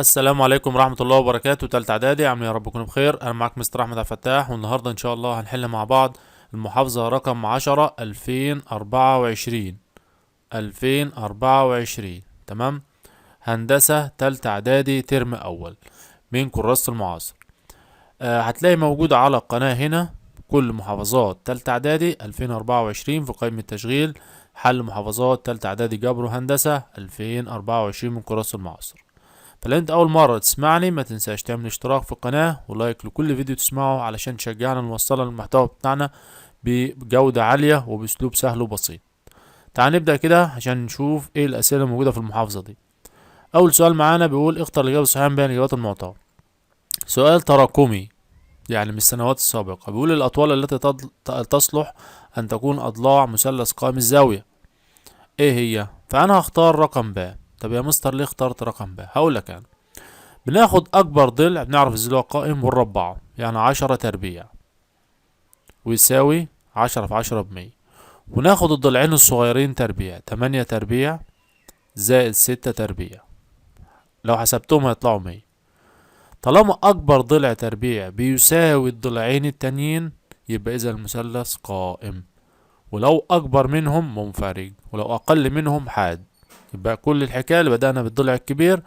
السلام عليكم ورحمة الله وبركاته. تالتة اعدادي، عاملين يا رب تكونوا بخير. انا معاك مستر احمد عبد الفتاح، والنهاردة ان شاء الله هنحل مع بعض المحافظة رقم 10 2024. تمام. هندسة تالتة اعدادي ترم اول من كراسة المعاصر. هتلاقي موجودة على القناة هنا كل محافظات تالتة اعدادي 2024 في قائمة التشغيل. حل محافظات تالتة اعدادي جبر وهندسة 2024 من كراسة المعاصر. فلو انت اول مرة تسمعني ما تنساش تعمل اشتراك في القناة ولايك لكل فيديو تسمعه علشان تشجعنا نوصل المحتوى بتاعنا بجودة عالية وباسلوب سهل وبسيط. تعال نبدأ كده عشان نشوف ايه الاسئلة الموجودة في المحافظة دي. اول سؤال معانا بيقول اختر الاجابة الصحيحة بين الاجابات المعطاة. سؤال تراكمي يعني من السنوات السابقة. بيقول الاطوال التي تصلح ان تكون اضلاع مثلث قائم الزاوية ايه هي؟ فانا هختار رقم ب. طب يا مستر ليه اخترت رقم ب؟ هقولك انا. بناخد اكبر ضلع بنعرف ازاي هو قائم ونربعه، يعني 10 تربيع ويساوي 10 في 10 ب100. وناخد الضلعين الصغيرين تربيع، 8 تربيع زائد 6 تربيع، لو حسبتهم هيطلعوا 100. طالما اكبر ضلع تربيع بيساوي الضلعين التانيين يبقى اذا المثلث قائم، ولو اكبر منهم منفرج، ولو اقل منهم حاد. يبقى كل الحكاية اللي بدأنا بالضلع الكبير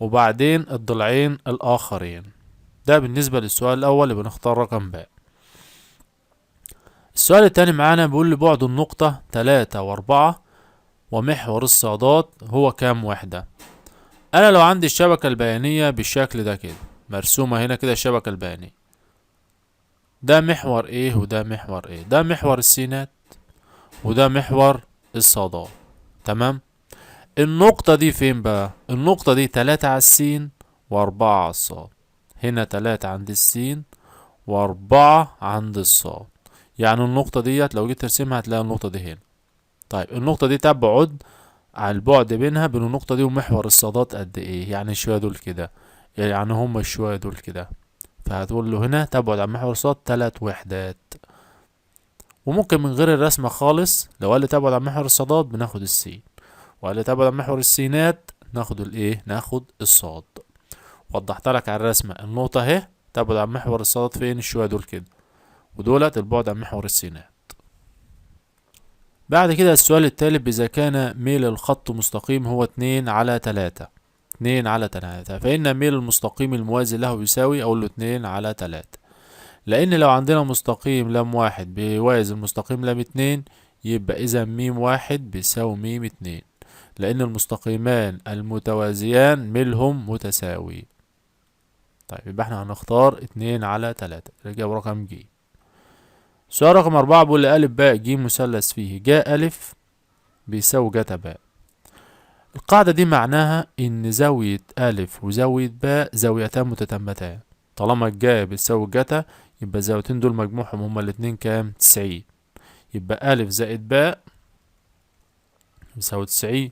وبعدين الضلعين الاخرين. ده بالنسبة للسؤال الأول اللي بنختار رقم ب. السؤال التاني معانا بيقول لي بعد النقطة 3 و4 ومحور الصادات هو كام وحدة؟ أنا لو عندي الشبكة البيانية بالشكل ده كده مرسومة هنا كده الشبكة البيانية، ده محور ايه وده محور ايه؟ ده محور السينات وده محور الصادات. تمام. النقطة دي فين بقى؟ النقطة دي 3 على السين و4 على الصاد. هنا 3 عند السين و4 عند الصاد. يعني النقطة ديت لو جيت ترسمها هتلاقي النقطة دي هنا. طيب النقطة دي تبعد على البعد بينها بين النقطة دي ومحور الصادات قد ايه؟ يعني شوية دول كده، يعني هما الشوية دول كده. فهتقول له هنا تبعد عن محور الصاد 3 وحدات. وممكن من غير الرسمة خالص، لو قال لي تبعد عن محور الصادات بناخد السين، وقال لي تبعد عن محور السينات ناخد الايه؟ ناخد الصاد. وضحت لك على الرسمة النقطة اهي تبعد عن محور الصادات فين؟ الشوية دول كده، ودولت البعد عن محور السينات. بعد كده السؤال التالت إذا كان ميل الخط مستقيم هو 2/3. 2/3 فإن ميل المستقيم الموازي له يساوي، أقول له 2/3. لأن لو عندنا مستقيم لام واحد بيوازي المستقيم لام اتنين يبقى إذا ميم واحد بيساوي ميم اتنين، لأن المستقيمان المتوازيان ميلهم متساوي. طيب يبقى احنا هنختار 2/3، الإجابة رقم ج. سؤال رقم 4 بيقول لي ألف باء ج مثلث فيه جاء ألف بيساوي جتا باء. القاعدة دي معناها إن زاوية ألف وزاوية باء زاويتان متتمتان. طالما الجا بتساوي جتا يبقى الزاويتين دول مجموعهم هما الاتنين كام؟ 90. يبقى ألف زائد باء بيساوي 90.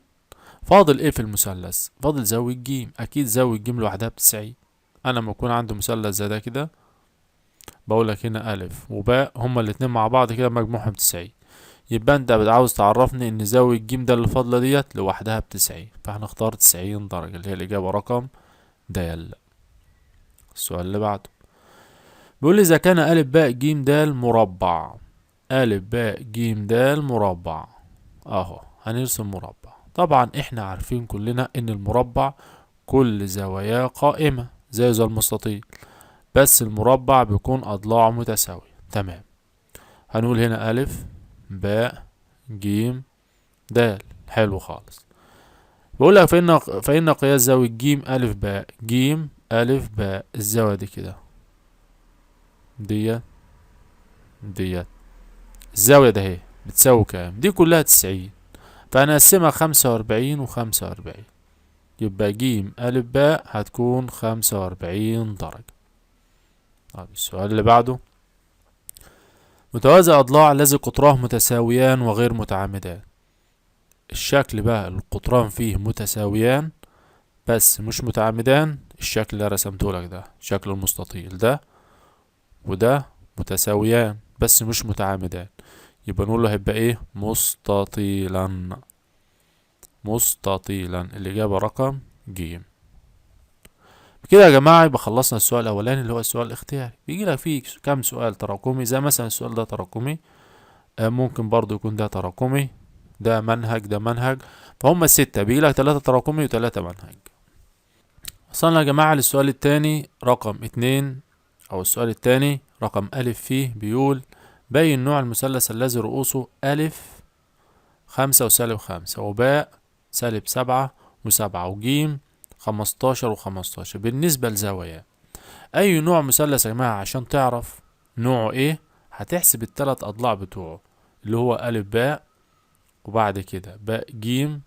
فاضل ايه في المثلث؟ فاضل زاوية ج. أكيد زاوية ج لوحدها ب90. أنا لما يكون عندي مثلث زي ده كده بقولك هنا ألف وباء هما الاتنين مع بعض كده مجموعهم 90. يبقى انت عاوز تعرفني ان زاوية ج ده اللي فاضلة ديت لوحدها ب90، فهنختار 90 درجة اللي هي الإجابة رقم د. السؤال اللي بعده بيقول لي إذا كان ألف باء ج د مربع. ألف باء ج د مربع أهو هنرسم مربع. طبعا احنا عارفين كلنا ان المربع كل زواياه قائمة زي المستطيل، بس المربع بيكون أضلاعه متساوية. تمام. هنقول هنا ألف باء جيم د. حلو خالص. بقول لك فإن قياس زاوية ج ألف باء ج ألف باء الزاوية دي كده ديت الزاوية ده اهي بتساوي كام؟ دي كلها 90. فأنا أقسمها 45 و45 يبقى ج ألف باء هتكون 45 درجة. طيب السؤال اللي بعده متوازي أضلاع الذي قطراه متساويان وغير متعامدان. الشكل بقى القطران فيه متساويان بس مش متعامدان. الشكل اللي رسمته لك ده شكل المستطيل ده، وده متساويان بس مش متعامدان، يبقى نقول له هيبقى ايه؟ مستطيلا. الإجابة رقم ج. بكده يا جماعة يبقى خلصنا السؤال الأولاني اللي هو السؤال الاختياري. بيجي لك فيه كام سؤال تراكمي، زي مثلا السؤال ده تراكمي، ممكن برضو يكون ده تراكمي، ده منهج، ده منهج، فهم الستة بيجي لك 3 تراكمي و3 منهج. وصلنا يا جماعة للسؤال التاني رقم 2، أو السؤال التاني رقم ألف فيه، بيقول بين نوع المثلث الذي رؤوسه ألف 5 وسالب 5 وباء سالب 7 و7 وجيم 15 و15 بالنسبة لزاوية. أي نوع مثلث يا جماعة؟ عشان تعرف نوعه ايه هتحسب ال3 أضلاع بتوعه، اللي هو ألف باء، وبعد كده باء جيم،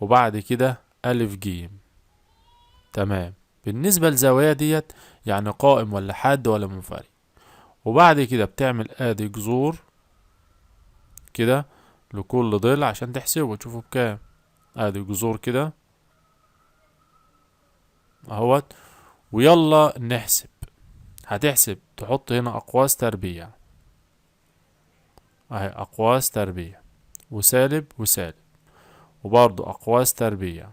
وبعد كده ألف جيم. تمام. بالنسبة للزاوية ديت يعني قائم ولا حاد ولا منفرد، وبعد كده بتعمل ادي جذور كده لكل ضلع عشان تحسبه وتشوفه بكام. ادي جذور كده اهوت، ويلا نحسب. هتحسب تحط هنا اقواس تربيع اهي، اقواس تربيع وسالب وسالب، وبرضو اقواس تربيع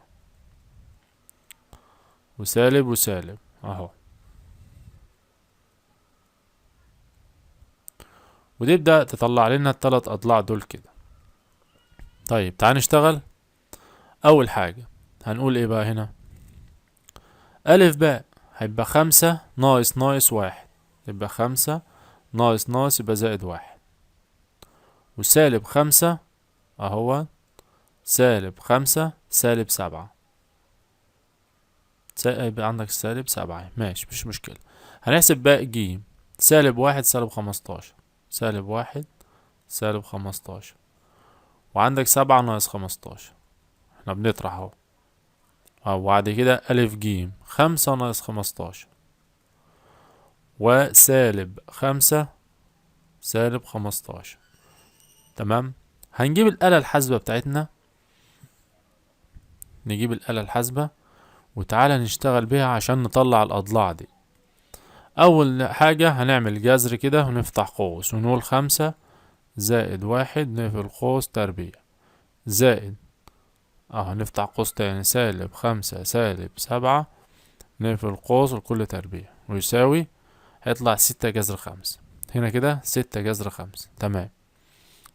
وسالب وسالب اهو، وتبدأ تطلع لنا ال3 اضلاع دول كده. طيب تعال نشتغل. اول حاجة هنقول ايه بقى هنا؟ ألف باء هيبقى 5 ناقص ناقص 1، يبقى 5 ناقص ناقص يبقى زائد 1، وسالب 5 اهو، سالب 5 سالب 7، يبقى عندك سالب 7 ماشي مش مشكلة. هنحسب باقي جيم، سالب 1 سالب 15، سالب 1 سالب 15، وعندك 7 ناقص 15، احنا بنطرح اهو. وبعد كده ألف جيم 5 ناقص 15 وسالب 5 سالب 15. تمام. هنجيب الآلة الحاسبة بتاعتنا، نجيب الآلة الحاسبة وتعالى نشتغل بيها عشان نطلع الأضلاع دي. أول حاجة هنعمل جذر كده ونفتح قوس ونقول 5 زائد 1 نقفل قوس تربيع، زائد هنفتح قوس تاني سالب 5 سالب 7 نقفل قوس لكل تربيع، ويساوي هيطلع 6 جذر 5. هنا كده 6 جذر 5. تمام.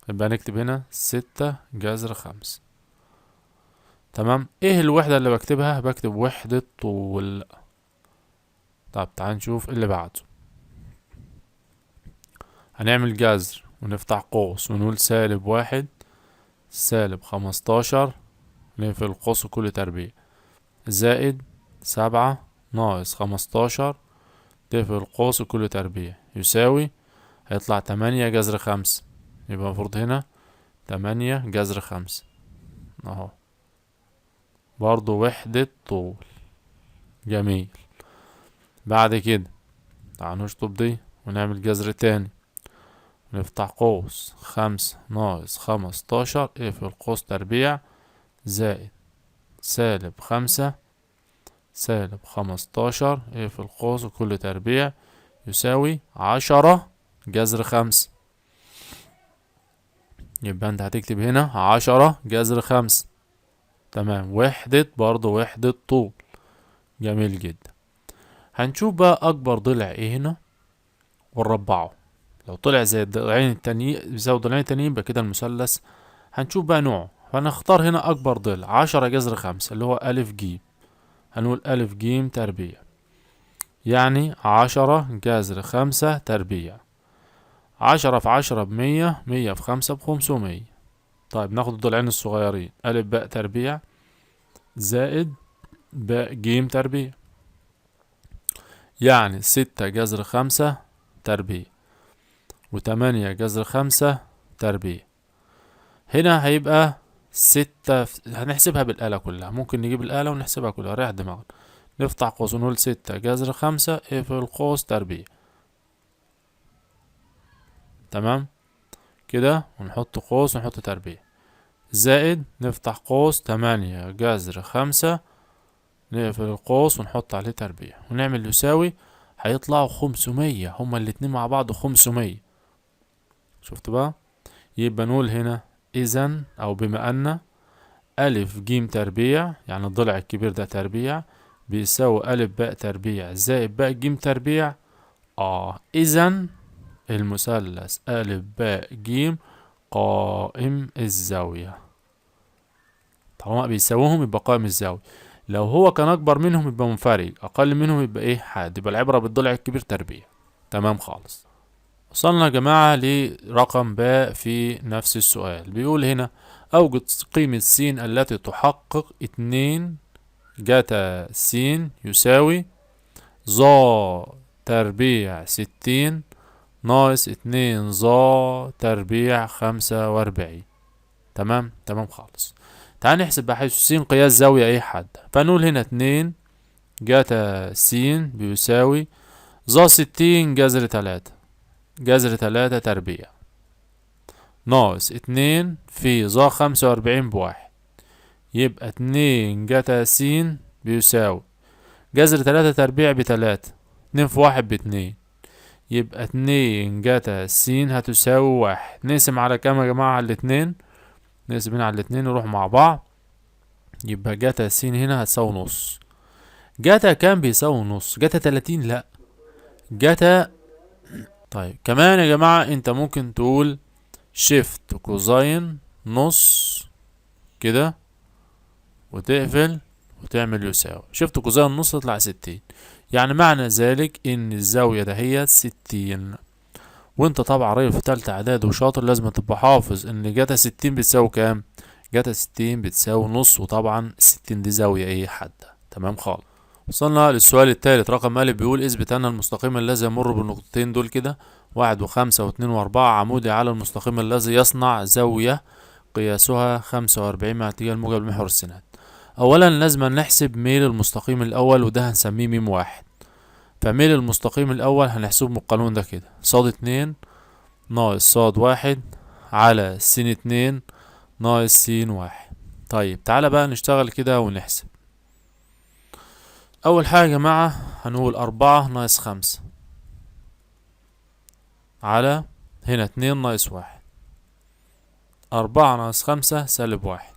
يبقى نكتب هنا 6 جذر 5. تمام. ايه الوحدة اللي بكتبها؟ بكتب وحدة طول. طب تعال نشوف اللي بعده. هنعمل جذر ونفتح قوس ونقول سالب 1 سالب 15 نقفل القوس كل تربيع، زائد 7 ناقص 15 تقفل القوس كل تربيع، يساوي هيطلع 8 جذر 5. يبقى المفروض هنا 8 جذر 5 اهو، برضو وحدة طول. جميل. بعد كده تعال نشطب دي ونعمل جذر تاني، نفتح قوس 5 ناقص 15 اقفل قوس تربيع، زائد سالب 5 سالب 15 اقفل قوس كل تربيع، يساوي 10 جذر 5. يبقى انت هتكتب هنا 10 جذر 5. تمام. وحدة برضو وحدة طول. جميل جدا. هنشوف بقى أكبر ضلع ايه هنا ونربعه. لو طلع زي الضلعين التانيين بيساوي الضلعين التانيين يبقى كده المثلث. هنشوف بقى نوعه، فنختار هنا أكبر ضلع 10 جذر 5 اللي هو ألف جيم. هنقول ألف جيم تربيع، يعني 10 جذر 5 تربيع. 10 في 10 ب100، 100 في 5 ب500. طيب ناخد الضلعين الصغيرين، ألف باء تربيع زائد باء جيم تربيع، يعني 6 جذر 5 تربيع و8 جذر 5 تربيع. هنا هيبقى 6 هنحسبها بالآلة كلها، ممكن نجيب الآلة ونحسبها كلها، ريح دماغنا. نفتح قوس ونقول 6 جذر 5 اقفل القوس تربيع. تمام كده، ونحط قوس ونحط تربيع، زائد نفتح قوس 8 جذر 5 نقفل القوس ونحط عليه تربيع ونعمل يساوي. هيطلعوا 500، هما الاتنين مع بعض 500. شفت بقى؟ يبقى نقول هنا إذن أو بما أن ألف جيم تربيع، يعني الضلع الكبير ده تربيع، بيساوي ألف باء تربيع زائد باء جيم تربيع. إذا المثلث ألف باء جيم قائم الزاوية. طالما بيساويهم يبقى قائم الزاوية. لو هو كان أكبر منهم يبقى منفرج، أقل منهم يبقى إيه حاد. يبقى العبرة بالضلع الكبير تربيع. تمام خالص. وصلنا يا جماعة لرقم باء في نفس السؤال. بيقول هنا أوجد قيمة س التي تحقق 2 جتا س يساوي ظا تربيع 60 ناقص 2 ظا تربيع 45. تمام خالص. تعال نحسب بحيث س قياس زاوية أي حد. فنقول هنا 2 جتا س بيساوي ظا 60 جذر 3 جذر 3 تربيع ناقص 2 في ظا 45 بواحد. يبقى 2 جتا س بيساوي جذر 3 تربيع ب3، 2 في 1 ب2. يبقى 2 جتا س هتساوي 1. نقسم على كام يا جماعة؟ على الاتنين. نقسم هنا على الاتنين نروح مع بعض. يبقى جتا س هنا هتساوي نص. جتا كام بيساوي نص؟ جتا 30؟ لا، جتا. طيب كمان يا جماعة انت ممكن تقول شيفت كوزاين نص كده وتقفل وتعمل يساوي. شيفت كوزاين نص تطلع 60. يعني معنى ذلك ان الزاوية ده هي 60. وانت طبعا راجل في تالتة اعداد وشاطر، لازم تبقى حافظ ان جتا 60 بتساوي كام؟ جتا 60 بتساوي نص. وطبعا 60 دي زاوية ايه حادة. تمام خالص. وصلنا للسؤال الثالث رقم أ. بيقول اثبت أن المستقيم الذي يمر بالنقطتين دول كده 1 و5 و2 و4 عمودي على المستقيم الذي يصنع زاوية قياسها 45 مع اتجاه الموجب لمحور السينات. أولا لازم نحسب ميل المستقيم الأول، وده هنسميه ميم واحد. فميل المستقيم الأول هنحسبه من القانون ده كده، صاد 2 ناقص صاد 1 على س 2 ناقص س 1. طيب تعالى بقى نشتغل كده ونحسب. أول حاجة يا جماعة هنقول 4 ناقص 5 على هنا 2 ناقص 1. 4 ناقص 5 سالب 1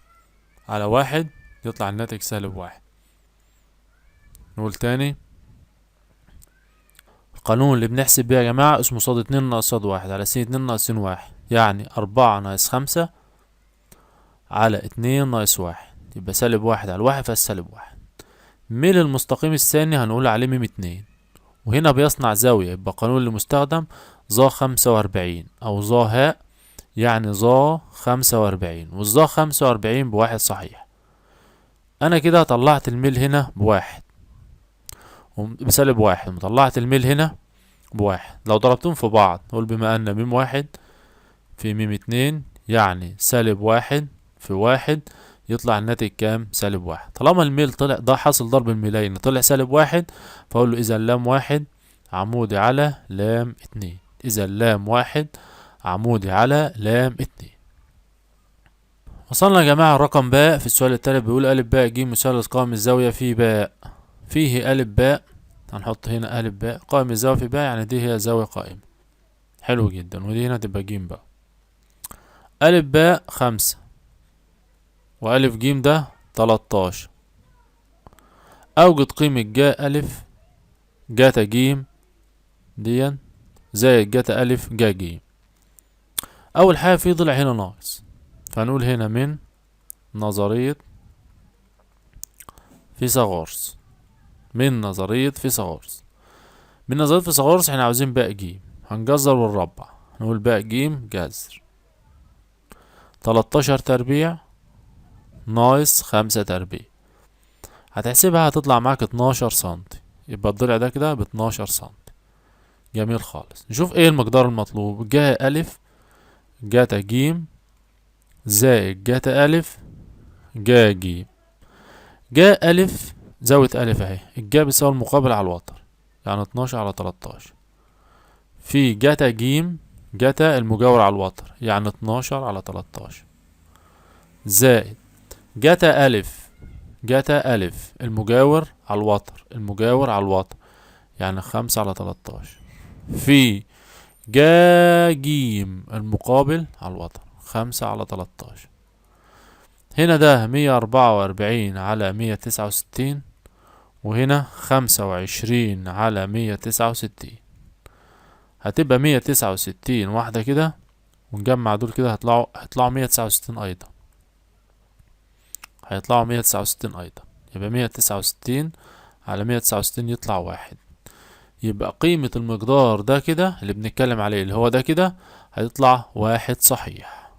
على 1 يطلع الناتج سالب 1. نقول تاني، القانون اللي بنحسب بيه يا جماعة اسمه صاد 2 ناقص صاد 1 على س 2 ناقص س 1. يعني 4 ناقص 5 على 2 ناقص 1 يبقى سالب 1 على 1 فالسالب 1. ميل المستقيم الثاني هنقول عليه ميم 2، وهنا بيصنع زاوية، يبقى القانون اللي مستخدم ظا 45 أو ظا هاء، يعني ظا 45. والظا 45 بواحد صحيح. أنا كده طلعت الميل هنا بواحد بسالب 1، وطلعت الميل هنا بواحد. لو ضربتهم في بعض نقول بما أن ميم 1 في ميم 2 يعني سالب 1 في 1 يطلع الناتج كام؟ سالب 1. طالما الميل طلع ده حاصل ضرب الميلين طلع سالب 1، فأقول له إذا لام 1 عمودي على لام 2. إذا لام 1 عمودي على لام 2. وصلنا يا جماعة الرقم باء في السؤال التالت. بيقول أ باء ج مثلث قائم الزاوية في باء فيه أ باء. هنحط هنا أ باء قائم الزاوية في باء، يعني دي هي زاوية قائمة. حلو جدا. ودي هنا تبقى ج بقى. أ باء 5 وألف ج ده 13. أوجد قيمة جا ألف جاتا ج دي زائد جاتا ألف جا ج. أول حاجة في ضلع هنا ناقص، فنقول هنا من نظرية فيثاغورس. من نظرية فيثاغورس. من نظرية فيثاغورس احنا عاوزين باء ج، هنجذر ونربع. نقول باء ج جذر 13 تربيع ناقص 5 تربيع. هتحسبها هتطلع معاك 12 سنتي. يبقى الضلع ده كده ب12 سنتي. جميل خالص. نشوف ايه المقدار المطلوب. جا ألف جاتا ج زائد جاتا ألف جا ج. جا ألف زاوية ألف اهي، الجا بيساوي المقابل على الوتر، يعني 12 على 13. في جاتا ج جاتا المجاور على الوتر، يعني 12 على 13 زائد جاتا ألف جاتا ألف المجاور على الوتر، المجاور على الوتر، يعني 5 على 13 في جا جيم المقابل على الوتر 5 على 13. هنا ده 144 على 169 وهنا 25 على 169، هتبقى 169 واحدة كده، ونجمع دول كده هيطلعوا 169 أيضا، هيطلعوا 169 أيضا. يبقى 169 على 169 يطلع واحد. يبقى قيمة المقدار ده كده اللي بنتكلم عليه اللي هو ده كده هيطلع واحد صحيح.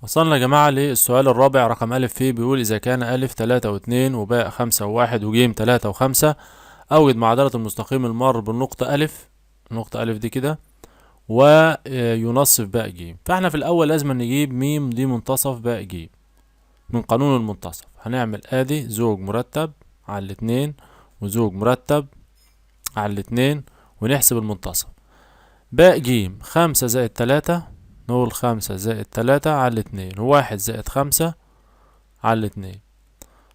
وصلنا يا جماعة للسؤال الرابع رقم ألف فيه، بيقول إذا كان ألف 3 واتنين وباء 5 وواحد وجيم 3 و5، أوجد معادلة المستقيم المار بالنقطة ألف، النقطة ألف دي كده، وينصف باء جيم. فاحنا في الأول لازم نجيب ميم دي منتصف باء جيم من قانون المنتصف. هنعمل ادي زوج مرتب على الاتنين وزوج مرتب على الاتنين، ونحسب المنتصف. باء جيم 5 زائد 3، نقول 5 زائد 3 على الاتنين، وواحد زائد 5 على الاتنين.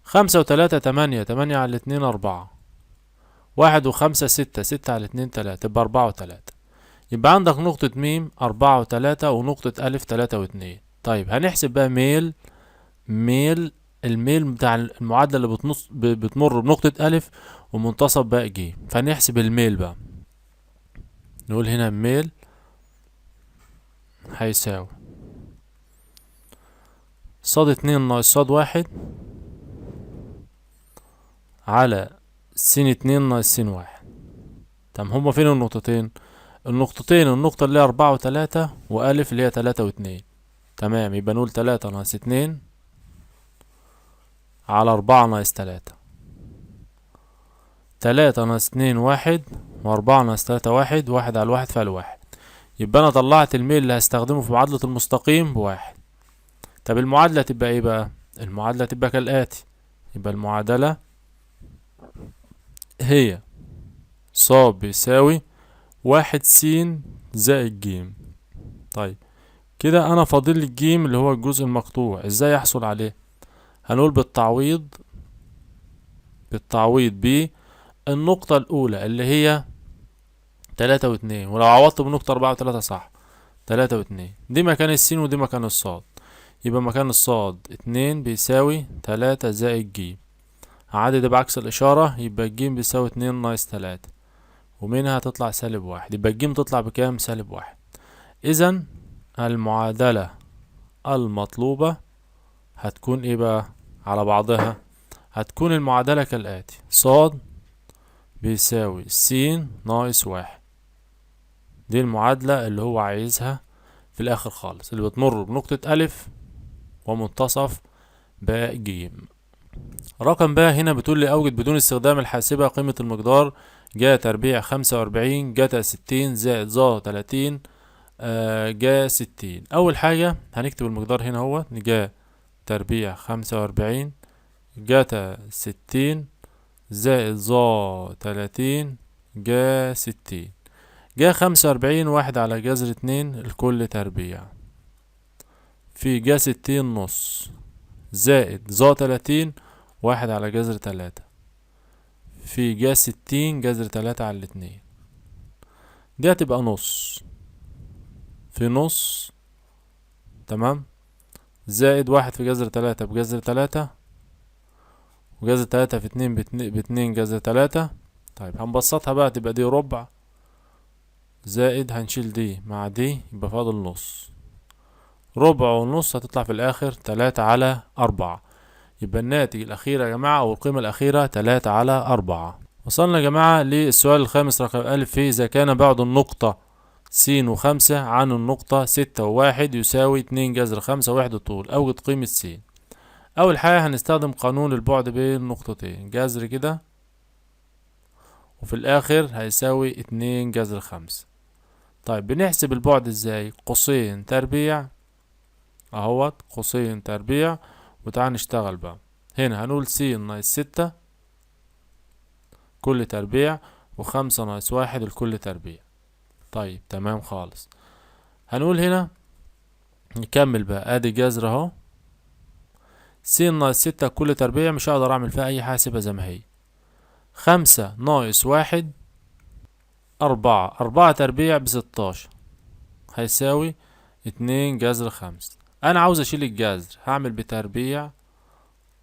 5 و3 8، 8 على الاتنين 4، 1 و5 6، 6 على الاتنين 3، تبقى 4 و3. يبقى عندك نقطة ميم 4 و3 ونقطة ألف 3 و2. طيب هنحسب بقى ميل الميل بتاع المعادلة اللي بتمر بنقطة ألف ومنتصف باء جيم. فنحسب الميل بقى، نقول هنا الميل هيساوي صاد 2 ناقص صاد 1 على س 2 ناقص س 1. طب هما فين النقطتين؟ النقطة اللي هي 4 و3 وألف اللي هي 3 و2. تمام، يبقى نقول 3 ناقص 2 على 4 ناقص 3. 3 ناقص 2 1، و4 ناقص 3 1، واحد على الواحد فالواحد. يبقى انا طلعت الميل اللي هستخدمه في معادلة المستقيم بواحد. طب المعادلة تبقى ايه بقى؟ المعادلة تبقى كالآتي. يبقى المعادلة هي ص بيساوي 1 س زائد ج. طيب كده انا فاضل لي الجيم اللي هو الجزء المقطوع. ازاي احصل عليه؟ هنقول بالتعويض بالنقطة الأولى اللي هي 3 و2، ولو عوضت بنقطة 4 و3 صح. 3 و2 دي مكان السين ودي مكان الصاد. يبقى مكان الصاد 2 بيساوي 3 زائد ج. هعدد بعكس الإشارة، يبقى ج بيساوي 2 ناقص 3، ومنها تطلع سالب 1. يبقى ج تطلع بكام؟ سالب 1. إذا المعادلة المطلوبة هتكون ايه بقى على بعضها؟ هتكون المعادلة كالآتي: صاد بيساوي س ناقص 1. دي المعادلة اللي هو عايزها في الآخر خالص، اللي بتمر بنقطة ألف ومنتصف باء جيم. رقم باء هنا بتقول لي أوجد بدون استخدام الحاسبة قيمة المقدار جا تربيع 45 جتا 60 زائد ظا 30 جا 60. أول حاجة هنكتب المقدار هنا هو جا تربيع 45 جتا 60 زائد ظا 30 جا 60. جا 45 واحد على جذر 2 الكل تربيع، في جا 60 نص، زائد ظا 30 واحد على جذر 3، في جا 60 جذر 3 على 2. دي هتبقى نص في نص، تمام، زائد واحد في جذر 3 بجذر 3، وجذر 3 في 2 ب2 جذر 3. طيب هنبسطها بقى، تبقى دي ربع، زائد هنشيل دي مع دي يبقى فاضل نص. ربع ونص هتطلع في الآخر 3 على 4. يبقى الناتج الأخير يا جماعة أو القيمة الأخيرة 3 على 4. وصلنا يا جماعة للسؤال الخامس رقم ألف فيه: إذا كان بعد النقطة س و5 عن النقطة 6 و1 يساوي 2 جذر 5 وحدة طول، أوجد قيمة س. أول حاجة هنستخدم قانون البعد بين النقطتين، جذر كده، وفي الآخر هيساوي 2 جذر 5. طيب بنحسب البعد ازاي؟ قوسين تربيع اهوت، قوسين تربيع. وتعال نشتغل بقى. هنا هنقول س ناقص 6 كل تربيع، و5 ناقص 1 الكل تربيع. طيب تمام خالص. هنقول هنا نكمل بقى، ادي جذر اهو، س ناقص 6 كل تربيع، مش هقدر اعمل فيها اي حاسبة زي ما هي. 5 ناقص 1 4، 4 تربيع ب16 هيساوي 2 جذر 5. انا عاوز اشيل الجذر، هعمل بتربيع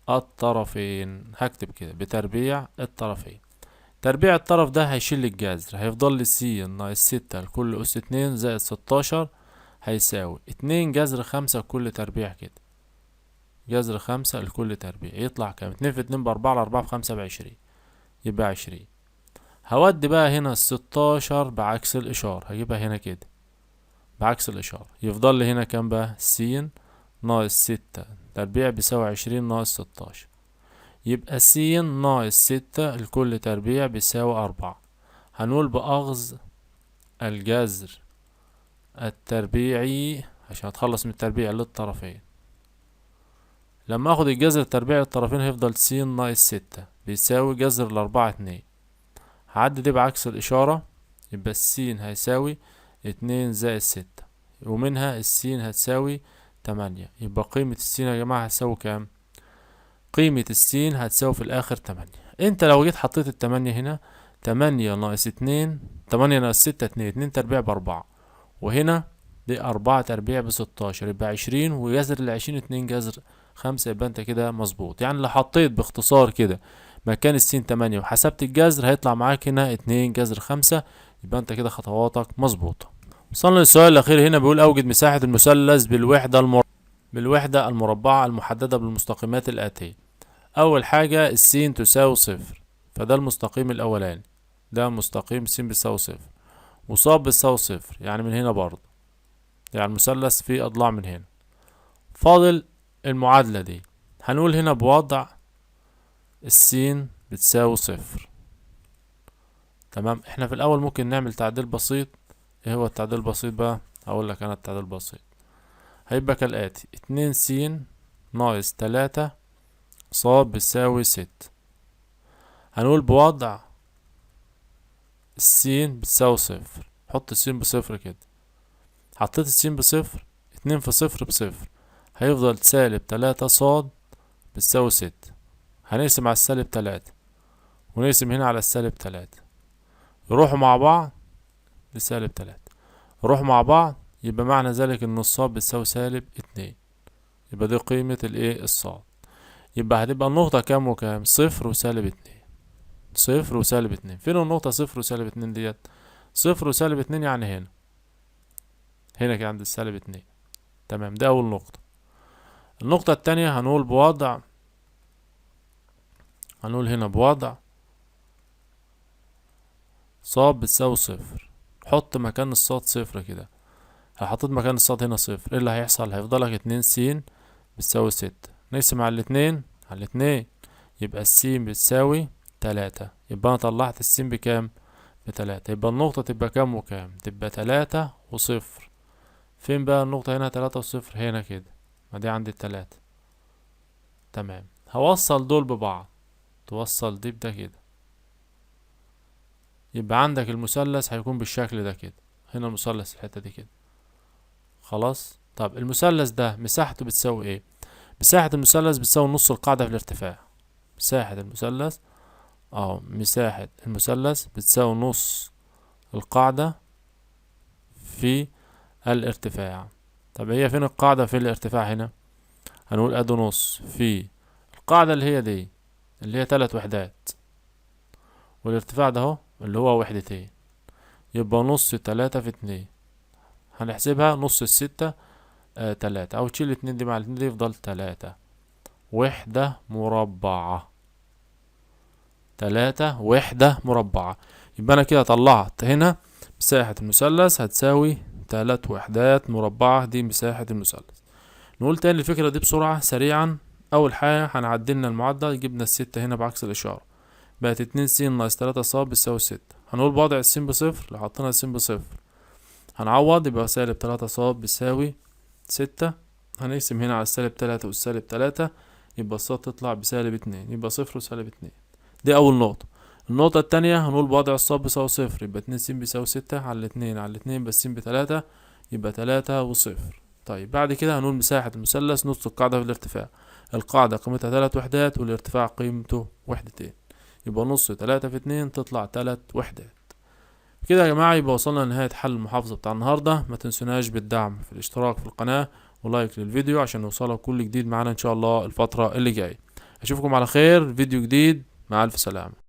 الطرفين، هكتب كده بتربيع الطرفين. تربيع الطرف ده هيشيل الجذر، هيفضل لي س ناقص 6 لكل أس 2 زائد 16 هيساوي 2 جذر 5 لكل تربيع كده. جذر 5 لكل تربيع يطلع كام؟ 2 في 2 ب4 على 4 ب5 ب20، يبقى 20. هودي بقى هنا ال16 بعكس الإشارة، هجيبها هنا كده بعكس الإشارة، يفضل لي هنا كام بقى؟ س ناقص 6 تربيع بيساوي 20 ناقص 16، يبقى س ناقص 6 لكل تربيع بيساوي 4. هنقول بأخذ الجذر التربيعي عشان اتخلص من التربيع للطرفين. لما اخد الجذر التربيعي للطرفين هيفضل س ناقص 6 بيساوي جذر الأربعة 2. هعدي دي بعكس الإشارة، يبقى السين هيساوي 2 زائد 6، ومنها السين هتساوي 8. يبقى قيمة السين يا جماعة هتساوي كام؟ قيمة السين هتساوي في الآخر 8. انت لو جيت حطيت التمانية هنا، 8 ناقص 2، 8 ناقص 6 2 تربيع ب4، وهنا دي 4 تربيع ب16 يبقى 20، وجذر ال20 2 جذر 5، يبقى انت كده مظبوط. يعني لو حطيت باختصار كده مكان السين 8 وحسبت الجذر هيطلع معاك هنا 2 جذر 5، يبقى انت كده خطواتك مظبوطة. وصلنا للسؤال الأخير هنا، بيقول أوجد مساحة المثلث بالوحدة المربعة المحددة بالمستقيمات الآتية. أول حاجة السين تساوي 0، فده المستقيم الأولاني، ده مستقيم س بيساوي 0، وصاد بيساوي 0، يعني من هنا برضه، يعني المثلث فيه أضلاع من هنا. فاضل المعادلة دي، هنقول هنا بوضع السين بتساوي 0. تمام. احنا في الأول ممكن نعمل تعديل بسيط. ايه هو التعديل البسيط بقى؟ هقول لك انا التعديل البسيط هيبقى كالآتي: 2 س ناقص 3 صاد بتساوي 6. هنقول بوضع السين بتساوي 0، حط السين ب0 كده. حطيت السين ب0، 2 في 0 ب0، هيفضل سالب 3 صاد بتساوي 6. هنقسم على السالب 3 ونقسم هنا على السالب 3، يروحوا مع بعض بسالب 3، يروحوا مع بعض، يبقى معنى ذلك ان الصاد بتساوي سالب 2. يبقى دي قيمة الايه الصاد. يبقى هتبقى النقطة كام وكام؟ 0 وسالب 2. 0 وسالب 2. فين النقطة 0 وسالب 2 ديت؟ 0 وسالب 2 يعني هنا كده عند السالب 2. تمام، ده أول نقطة. النقطة التانية هنقول هنا بوضع صاد بتساوي 0. حط مكان الصاد 0 كده. لو حطيت مكان الصاد هنا 0، ايه اللي هيحصل؟ هيفضلك 2 س بتساوي 6. نقسم على الاتنين يبقى السين بتساوي 3. يبقى انا طلعت السين بكام؟ ب3. يبقى النقطة تبقى كام وكام؟ تبقى 3 و0. فين بقى النقطة هنا؟ 3 و0 هنا كده، ما دي عند ال3. تمام. هوصل دول ببعض، توصل دي بده كده، يبقى عندك المثلث هيكون بالشكل ده كده. هنا المثلث الحتة دي كده. خلاص. طب المثلث ده مساحته بتساوي ايه؟ مساحة المثلث بتساوي نص القاعدة في الارتفاع. مساحة المثلث بتساوي نص القاعدة في الارتفاع. طب هي فين القاعدة في الارتفاع هنا؟ هنقول ادي نص في القاعدة اللي هي دي، اللي هي 3 وحدات، والارتفاع ده اهو اللي هو وحدتين، يبقى نص 3 في 2. هنحسبها نص ال6 3، او تشيل 2 دي مع 2 دي يفضل 3 وحدة مربعة. 3 وحدة مربعة. يبقى انا كده طلعت هنا مساحة المثلث هتساوي 3 وحدات مربعة، دي مساحة المثلث. نقول تاني الفكرة دي بسرعة سريعا. اول حاجة هنعدلنا المعدل، جبنا ال6 هنا بعكس الاشارة، بقت 2 س ناقص 3 ص بتساوي 6. هنقول بوضع السين ب0، لو حطينا السين ب0 هنعوض، يبقى سالب 3 ص بتساوي 6. هنقسم هنا على السالب 3 والسالب 3، يبقى الصاد تطلع بسالب 2، يبقى 0 وسالب 2. دي أول نقطة. النقطة التانية هنقول بوضع الصاد بيساوي 0، يبقى 2 س بيساوي 6 على 2 على 2، بس س ب3 يبقى 3 و0. طيب بعد كده هنقول مساحة المثلث نص القاعدة في الارتفاع. القاعدة قيمتها 3 وحدات والارتفاع قيمته وحدتين، يبقى نص 3 في 2 تطلع 3 وحدات. كده يا جماعة يبقى وصلنا لنهاية حل المحافظة بتاع النهاردة. ما تنسوناش بالدعم في الاشتراك في القناة ولايك للفيديو عشان يوصلك كل جديد معانا ان شاء الله الفترة اللي جاية. اشوفكم على خير فيديو جديد، مع الف سلامة.